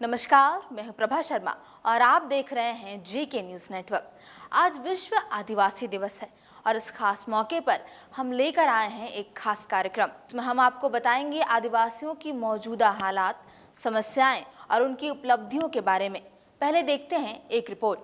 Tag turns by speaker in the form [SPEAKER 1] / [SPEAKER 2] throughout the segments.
[SPEAKER 1] नमस्कार, मैं हूं प्रभा शर्मा और आप देख रहे हैं जीके न्यूज नेटवर्क। आज विश्व आदिवासी दिवस है और इस खास मौके पर हम लेकर आए हैं एक खास कार्यक्रम जिसमें हम आपको बताएंगे आदिवासियों की मौजूदा हालात, समस्याएं और उनकी उपलब्धियों के बारे में। पहले देखते हैं एक रिपोर्ट।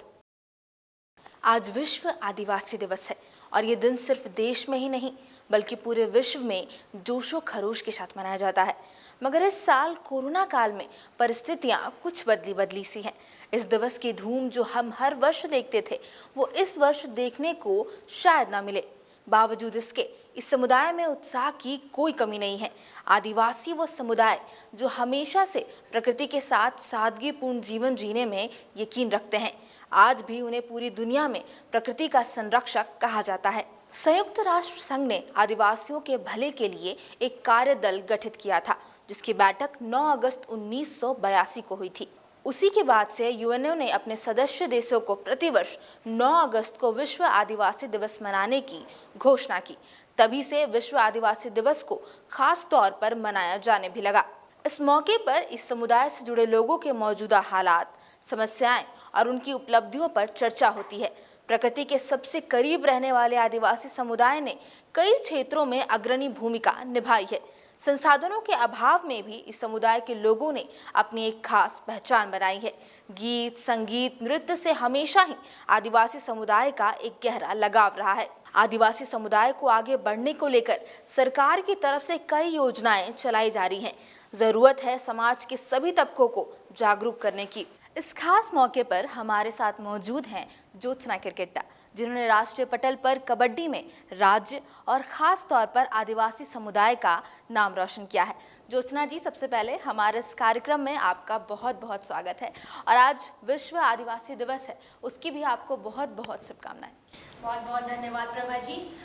[SPEAKER 1] आज विश्व आदिवासी दिवस है और ये दिन सिर्फ देश में ही नहीं बल्कि पूरे विश्व में जोशो खरोश के साथ मनाया जाता है। मगर इस साल कोरोना काल में परिस्थितियां कुछ बदली सी हैं। इस दिवस की धूम जो हम हर वर्ष देखते थे वो इस वर्ष देखने को शायद ना मिले। बावजूद इसके इस समुदाय में उत्साह की कोई कमी नहीं है। आदिवासी वो समुदाय जो हमेशा से प्रकृति के साथ सादगीपूर्ण जीवन जीने में यकीन रखते हैं। आज भी उन्हें पूरी दुनिया में प्रकृति का संरक्षक कहा जाता है। संयुक्त राष्ट्र संघ ने आदिवासियों के भले के लिए एक कार्य दल गठित किया था जिसकी बैठक 9 अगस्त 1982 को हुई थी। उसी के बाद से यूएनओ ने अपने सदस्य देशों को प्रतिवर्ष 9 अगस्त को विश्व आदिवासी दिवस मनाने की घोषणा की। तभी से विश्व आदिवासी दिवस को खास तौर पर मनाया जाने भी लगा। इस मौके पर इस समुदाय से जुड़े लोगों के मौजूदा हालात, समस्याएं और उनकी उपलब्धियों पर चर्चा होती है। प्रकृति के सबसे करीब रहने वाले आदिवासी समुदाय ने कई क्षेत्रों में अग्रणी भूमिका निभाई है। संसाधनों के अभाव में भी इस समुदाय के लोगों ने अपनी एक खास पहचान बनाई है। गीत, संगीत, नृत्य से हमेशा ही आदिवासी समुदाय का एक गहरा लगाव रहा है। आदिवासी समुदाय को आगे बढ़ने को लेकर सरकार की तरफ से कई योजनाएं चलाई जा रही हैं। जरूरत है समाज के सभी तबकों को जागरूक करने की। इस खास मौके पर हमारे साथ मौजूद हैं ज्योत्सना किरकिट्टा, जिन्होंने राष्ट्रीय पटल पर कबड्डी में राज्य और खास तौर पर आदिवासी समुदाय का नाम रोशन किया है। ज्योत्सना जी, सबसे पहले हमारे इस कार्यक्रम में आपका बहुत बहुत स्वागत है और आज विश्व आदिवासी दिवस है, उसकी भी आपको बहुत बहुत शुभकामनाएं।
[SPEAKER 2] बहुत बहुत धन्यवाद प्रभा जी।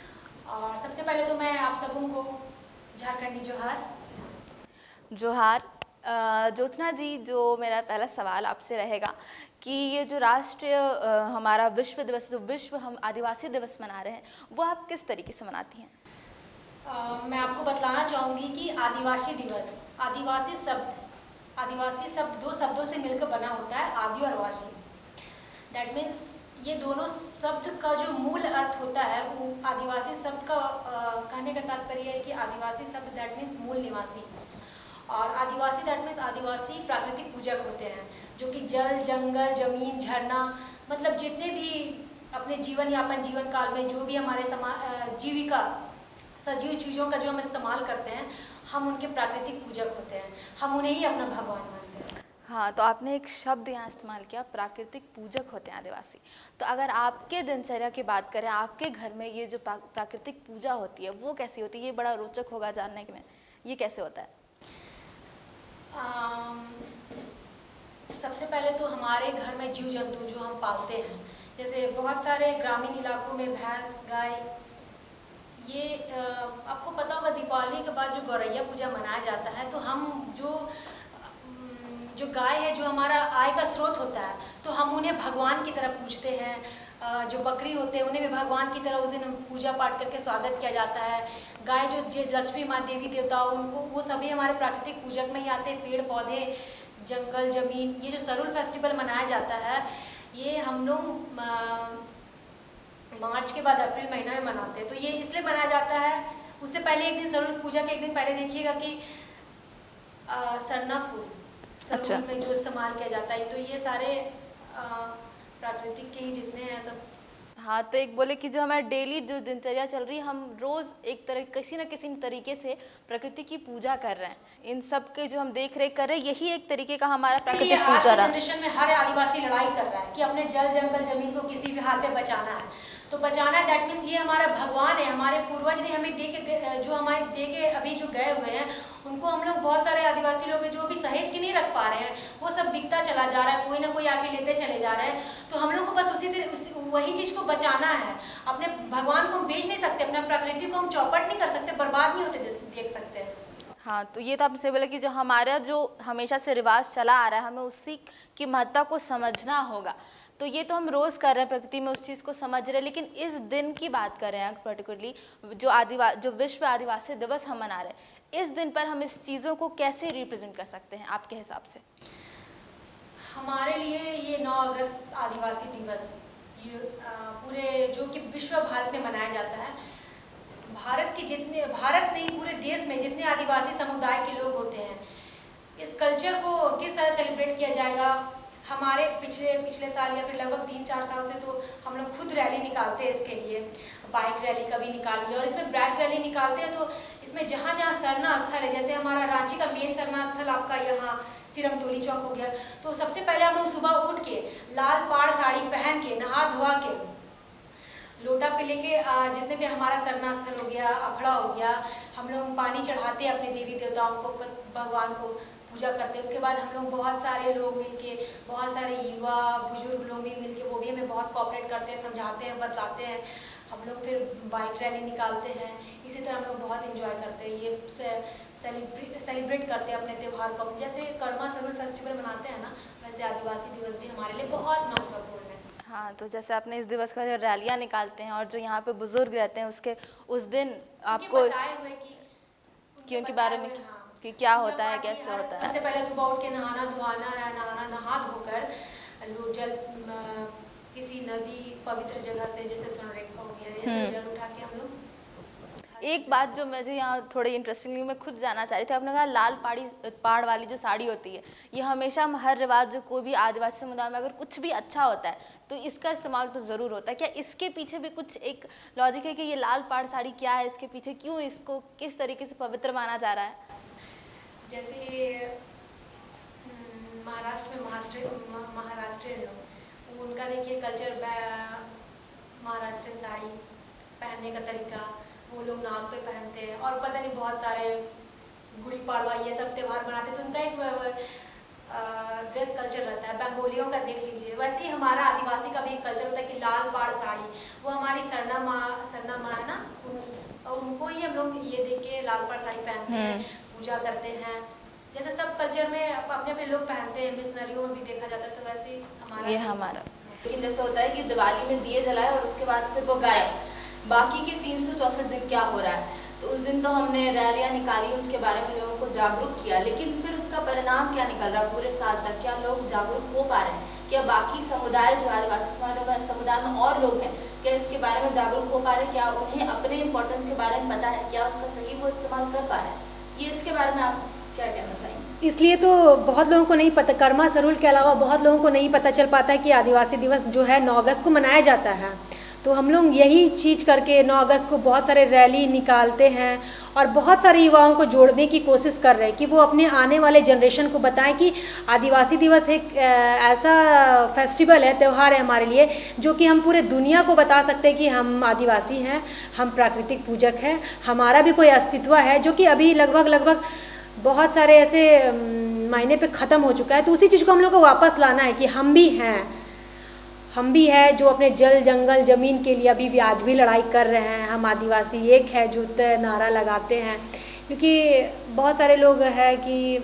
[SPEAKER 2] और सबसे पहले तो मैं आप सबों को झारखंडी जोहार।
[SPEAKER 1] जोहार। ज्योत्सना जी, जो मेरा पहला सवाल आपसे रहेगा कि ये जो राष्ट्रीय हमारा विश्व दिवस, जो विश्व हम आदिवासी दिवस मना रहे हैं, वो आप किस तरीके से मनाती हैं?
[SPEAKER 2] मैं आपको बतलाना चाहूँगी कि आदिवासी दिवस, आदिवासी शब्द दो शब्दों से मिलकर बना होता है, आदि और वासी। दैट मीन्स ये दोनों शब्द का जो मूल अर्थ होता है वो आदिवासी शब्द का कहने का तात्पर्य है कि आदिवासी शब्द दैट मीन्स मूल निवासी, और आदिवासी दैट मीन्स आदिवासी प्राकृतिक पूजक होते हैं जो कि जल, जंगल, जमीन, झरना, मतलब जितने भी अपने जीवन काल में जो भी हमारे जीविका सजीव चीज़ों का जो हम इस्तेमाल करते हैं, हम उनके प्राकृतिक पूजक होते हैं, हम उन्हें ही अपना भगवान मानते हैं।
[SPEAKER 1] हाँ, तो आपने एक शब्द यहाँ इस्तेमाल किया, प्राकृतिक पूजक होते हैं आदिवासी। तो अगर आपके दिनचर्या की बात करें, आपके घर में ये जो प्राकृतिक पूजा होती है वो कैसी होती है? ये बड़ा रोचक होगा जानने में, ये कैसे होता है?
[SPEAKER 2] सबसे पहले तो हमारे घर में जीव जंतु जो हम पालते हैं, जैसे बहुत सारे ग्रामीण इलाकों में भैंस, गाय, ये आपको पता होगा दीपावली के बाद जो गौरैया पूजा मनाया जाता है, तो हम जो गाय है, जो हमारा आय का स्रोत होता है, तो हम उन्हें भगवान की तरह पूजते हैं। जो बकरी होते हैं उन्हें भी भगवान की तरह उस दिन पूजा पाठ करके स्वागत किया जाता है। गाय जो लक्ष्मी माँ, देवी देवता, उनको वो सभी हमारे प्राकृतिक पूजक में ही आते हैं। पेड़ पौधे, जंगल, जमीन, ये जो सरुल फेस्टिवल मनाया जाता है, ये हम लोग मार्च के बाद अप्रैल महीना में मनाते हैं। तो ये इसलिए मनाया जाता है, उससे पहले एक दिन सरुल पूजा के एक दिन पहले देखिएगा कि सरना फूल सरुल में जो इस्तेमाल किया जाता है, तो ये सारे प्राकृतिक के ही जितने हैं सब।
[SPEAKER 1] हाँ, तो एक बोले कि जो हमारे डेली जो दिनचर्या चल रही है, हम रोज एक तरह किसी न किसी तरीके से प्रकृति की पूजा कर रहे हैं। इन सब के जो हम देख रेख कर रहे हैं, यही एक तरीके का हमारा प्राकृतिक पूजा रहा है।
[SPEAKER 2] जनरेशन में हर आदिवासी लड़ाई कर रहा है कि अपने जल, जंगल, जमीन को किसी भी हाल पे बचाना है। तो बचाना है दैट मीन्स ये हमारा भगवान है, हमारे पूर्वज ने हमें जो हमारे दे के अभी जो गए हुए हैं, उनको हम लोग, बहुत सारे आदिवासी लोग हैं जो अभी सहेज के नहीं रख पा रहे हैं, वो सब बिकता चला जा रहा है, कोई ना कोई आके लेते चले जा रहे हैं। तो हम लोग को बस वही चीज़ को बचाना है। अपने भगवान को हम बेच नहीं सकते, अपना प्रकृति को हम चौपट नहीं कर सकते, बर्बाद नहीं होते देख सकते हैं।
[SPEAKER 1] हाँ, तो ये तो आपने सही बोला कि जो हमारा जो हमेशा से रिवाज चला आ रहा है, हमें उसी की महत्ता को समझना होगा। तो ये तो हम रोज़ कर रहे हैं, प्रकृति में उस चीज़ को समझ रहे हैं, लेकिन इस दिन की बात कर रहे हैं पर्टिकुलरली जो विश्व आदिवासी दिवस हम मना रहे हैं, इस दिन पर हम इस चीज़ों को कैसे रिप्रेजेंट कर सकते हैं आपके हिसाब से?
[SPEAKER 2] हमारे लिए ये 9 अगस्त आदिवासी दिवस ये पूरे जो कि विश्व भारत में मनाया जाता है, भारत नहीं पूरे देश में जितने आदिवासी समुदाय के लोग होते हैं, इस कल्चर को किस तरह सेलिब्रेट किया जाएगा। हमारे पिछले साल या फिर लगभग 3-4 साल से तो हम लोग खुद रैली निकालते हैं इसके लिए, बाइक रैली कभी निकाल लिया, और इसमें बाइक रैली निकालते हैं तो इसमें जहाँ जहाँ सरना स्थल है, जैसे हमारा रांची का मेन सरना स्थल आपका यहाँ सिरम टोली चौक हो गया, तो सबसे पहले हम लोग सुबह उठ के लाल पाड़ साड़ी पहन के नहा धोवा के लोटा पे लेके जितने भी हमारा सरना स्थल हो गया, अखड़ा हो गया, हम लोग पानी चढ़ाते हैं अपने देवी देवताओं को, भगवान को पूजा करते हैं। उसके बाद हम लोग बहुत सारे लोग मिलके, बहुत सारे युवा बुजुर्ग लोग भी मिलके, वो भी हमें बहुत कोऑपरेट करते हैं, समझाते हैं, बतलाते हैं। हम लोग फिर बाइक रैली निकालते हैं। इसी तरह हम लोग बहुत एंजॉय करते हैं, ये सेलिब्रेट करते हैं अपने त्यौहार को। जैसे कर्मा सरोवर फेस्टिवल मनाते हैं ना, वैसे आदिवासी दिवस भी हमारे लिए बहुत महत्वपूर्ण है।
[SPEAKER 1] हाँ, तो जैसे आपने इस दिवस का जो रैलियाँ निकालते हैं और जो यहाँ पे बुजुर्ग रहते हैं उसके उस दिन आपको
[SPEAKER 2] बताए हुए
[SPEAKER 1] कि उनके बारे में कि क्या होता है, कैसे होता है।
[SPEAKER 2] सबसे पहले सुबह उठ के नहाना धोना है, नहा धोकर लोग जल किसी नदी पवित्र जगह से, जैसे स्वर्णरेखा हो गया, ये जल उठा के हम लोग।
[SPEAKER 1] एक बात जो मुझे यहाँ थोड़ी इंटरेस्टिंगली मैं खुद जानना चाह रही थी, आपने कहा लाल पाड़ वाली जो साड़ी होती है, ये हमेशा हर रिवाज जो कोई भी आदिवासी समुदाय में अगर कुछ भी अच्छा होता है तो इसका इस्तेमाल तो ज़रूर होता है। क्या इसके पीछे भी कुछ एक लॉजिक है कि ये लाल पाड़ साड़ी क्या है, इसके पीछे क्यों इसको किस तरीके से पवित्र माना जा रहा है?
[SPEAKER 2] जैसे महाराष्ट्र में महाराष्ट्रियन लोग, उनका देखिए कल्चर, महाराष्ट्रियन साड़ी पहनने का तरीका, वो लोग नाक पे पहनते हैं, और पता नहीं बहुत सारे गुड़ी पाड़वा ये सब त्यौहार मनाते हैं, तो उनका एक ड्रेस कल्चर रहता है। बंगालियों का देख लीजिए, वैसे ही हमारा आदिवासी का भी एक कल्चर होता है कि लाल पाड़ साड़ी, वो हमारी सरना माँ है ना, उनको ही हम लोग ये देख के लाल पाड़ साड़ी पहनते हैं, पूजा करते हैं। जैसे सब कल्चर में अपने अपने लोग पहनते हैं, मिशनरियों में भी देखा जाता है, तो वैसे ही हमारा
[SPEAKER 1] लेकिन जैसे होता है कि दिवाली में दिए जलाए और उसके बाद फिर वो गायब, बाकी के 364 दिन क्या हो रहा है। तो उस दिन तो हमने रैलियाँ निकाली, उसके बारे में लोगों को जागरूक किया, लेकिन फिर उसका परिणाम क्या निकल रहा है पूरे साल तक? क्या लोग जागरूक हो पा रहे हैं? क्या बाकी समुदाय जो आदिवासी समुदाय में और लोग हैं, क्या इसके बारे में जागरूक हो पा रहे हैं? क्या उन्हें अपने इम्पोर्टेंस के बारे में पता है? क्या उसका सही वो इस्तेमाल कर पा रहे हैं? ये इसके बारे में आप क्या कहना चाहेंगे?
[SPEAKER 2] इसलिए तो बहुत लोगों को नहीं पता, कर्मा सरूल के अलावा बहुत लोगों को नहीं पता चल पाता है कि आदिवासी दिवस जो है 9 अगस्त को मनाया जाता है। तो हम लोग यही चीज़ करके 9 अगस्त को बहुत सारे रैली निकालते हैं और बहुत सारे युवाओं को जोड़ने की कोशिश कर रहे हैं कि वो अपने आने वाले जनरेशन को बताएं कि आदिवासी दिवस एक ऐसा फेस्टिवल है, त्यौहार है हमारे लिए, जो कि हम पूरे दुनिया को बता सकते हैं कि हम आदिवासी हैं, हम प्राकृतिक पूजक हैं, हमारा भी कोई अस्तित्व है, जो कि अभी लगभग बहुत सारे ऐसे मायने पे ख़त्म हो चुका है। तो उसी चीज़ को हम लोग को वापस लाना है कि हम भी हैं जो अपने जल जंगल ज़मीन के लिए अभी भी आज भी लड़ाई कर रहे हैं। हम आदिवासी एक है जो नारा लगाते हैं, क्योंकि बहुत सारे लोग हैं कि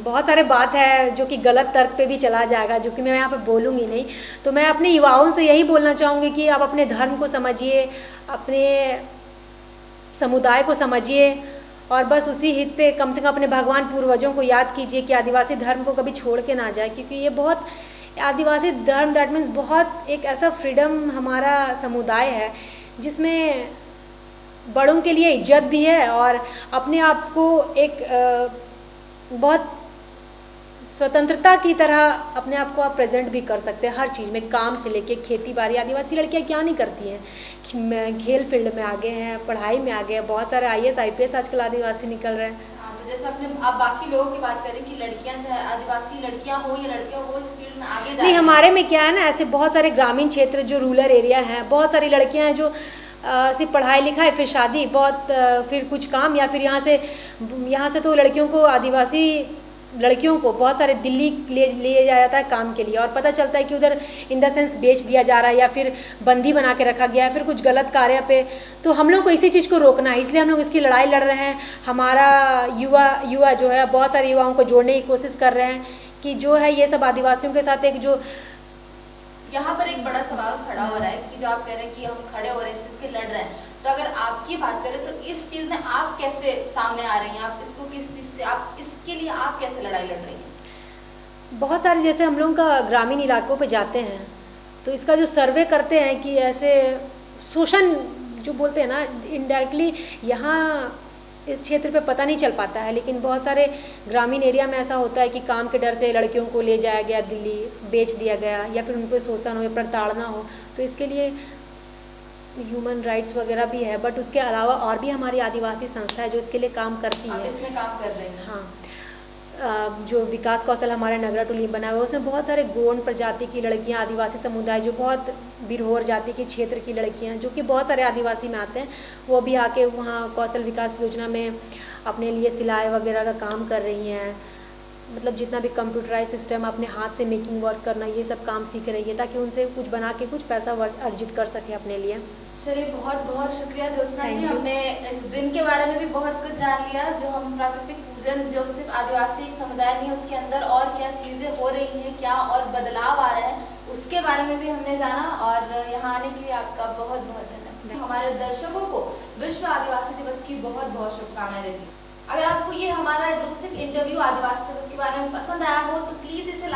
[SPEAKER 2] बहुत सारे बात है जो कि गलत तर्क पे भी चला जाएगा, जो कि मैं यहाँ पे बोलूँगी नहीं। तो मैं अपने युवाओं से यही बोलना चाहूँगी कि आप अपने धर्म को समझिए, अपने समुदाय को समझिए, और बस उसी हित पे कम से कम अपने भगवान पूर्वजों को याद कीजिए कि आदिवासी धर्म को कभी छोड़ के ना जाए। क्योंकि ये बहुत आदिवासी धर्म दैट मीन्स बहुत एक ऐसा फ्रीडम हमारा समुदाय है जिसमें बड़ों के लिए इज्जत भी है और अपने आप को एक बहुत स्वतंत्रता की तरह अपने आप को आप प्रेजेंट भी कर सकते हैं हर चीज़ में, काम से लेके खेती बाड़ी। आदिवासी लड़कियां क्या नहीं करती हैं, खेल फील्ड में आगे हैं, पढ़ाई में आगे हैं, बहुत सारे IAS IPS आजकल आदिवासी निकल रहे हैं।
[SPEAKER 1] तो जैसे अपने आप बाकी लोगों की बात करें कि लड़कियां चाहे आदिवासी लड़कियां हो या लड़के हो, वो इस फील्ड में आगे जा
[SPEAKER 2] नहीं, हमारे में क्या है ना, ऐसे बहुत सारे ग्रामीण क्षेत्र जो रूरल एरिया हैं, बहुत सारी लड़कियां हैं जो सिर्फ पढ़ाई लिखाई फिर शादी, फिर कुछ काम, या फिर यहाँ से तो लड़कियों को, आदिवासी लड़कियों को बहुत सारे दिल्ली ले जाया जाता है काम के लिए, और पता चलता है कि उधर इन द सेंस बेच दिया जा रहा है या फिर बंदी बना के रखा गया है, फिर कुछ गलत कार्य पे। तो हम लोग को इसी चीज़ को रोकना है, इसलिए हम लोग इसकी लड़ाई लड़ रहे हैं। हमारा युवा जो है, बहुत सारे युवाओं को जोड़ने की कोशिश कर रहे हैं कि जो है ये सब आदिवासियों के साथ एक जो
[SPEAKER 1] यहाँ पर एक बड़ा सवाल खड़ा हो रहा है कि जो आप कह रहे हैं कि हम खड़े हो रहे हैं, इसके लड़ रहे हैं, तो अगर आपकी बात करें तो इस चीज़ में आप कैसे सामने आ रही हैं? आप इसको किस चीज़ से, आप इसके लिए आप कैसे लड़ाई लड़ रही हैं?
[SPEAKER 2] बहुत सारे, जैसे हम लोग का ग्रामीण इलाकों पे जाते हैं तो इसका जो सर्वे करते हैं कि ऐसे शोषण जो बोलते हैं ना, इनडायरेक्टली यहाँ इस क्षेत्र पे पता नहीं चल पाता है, लेकिन बहुत सारे ग्रामीण एरिया में ऐसा होता है कि काम के डर से लड़कियों को ले जाया गया दिल्ली, बेच दिया गया, या फिर उन पर शोषण हो या प्रताड़ना हो। तो इसके लिए ह्यूमन राइट्स वगैरह भी है, बट उसके अलावा और भी हमारी आदिवासी संस्था है जो इसके लिए काम करती है।
[SPEAKER 1] इसमें काम कर रहे हैं।
[SPEAKER 2] हाँ, जो विकास कौशल हमारे नगरा टोली बना हुआ है उसमें बहुत सारे गोंड प्रजाति की लड़कियां, आदिवासी समुदाय जो बहुत बिरहोर जाति के क्षेत्र की लड़कियां जो कि बहुत सारे आदिवासी में आते हैं, वो भी आके वहाँ कौशल विकास योजना में अपने लिए सिलाई वगैरह का काम कर रही हैं। मतलब जितना भी कंप्यूटराइज सिस्टम, अपने हाथ से मेकिंग वर्क करना, ये सब काम सीख रही है ताकि उनसे कुछ बना के कुछ पैसा अर्जित कर सके अपने लिए।
[SPEAKER 1] चलिए, बहुत बहुत शुक्रिया ज्योत्सना जी, हमने इस दिन के बारे में भी बहुत कुछ जान लिया। जो हम प्राकृतिक पूजन जो सिर्फ आदिवासी समुदाय नहीं, उसके अंदर और क्या चीज़ें हो रही हैं, क्या और बदलाव आ रहा है, उसके बारे में भी हमने जाना। और यहाँ आने के लिए आपका बहुत बहुत धन्यवाद। हमारे दर्शकों को विश्व आदिवासी दिवस की बहुत बहुत शुभकामनाएं देती हूँ। अगर आपको ये हमारा रोचक इंटरव्यू आदिवासी दिवस के बारे में पसंद आया हो तो प्लीज़ इसे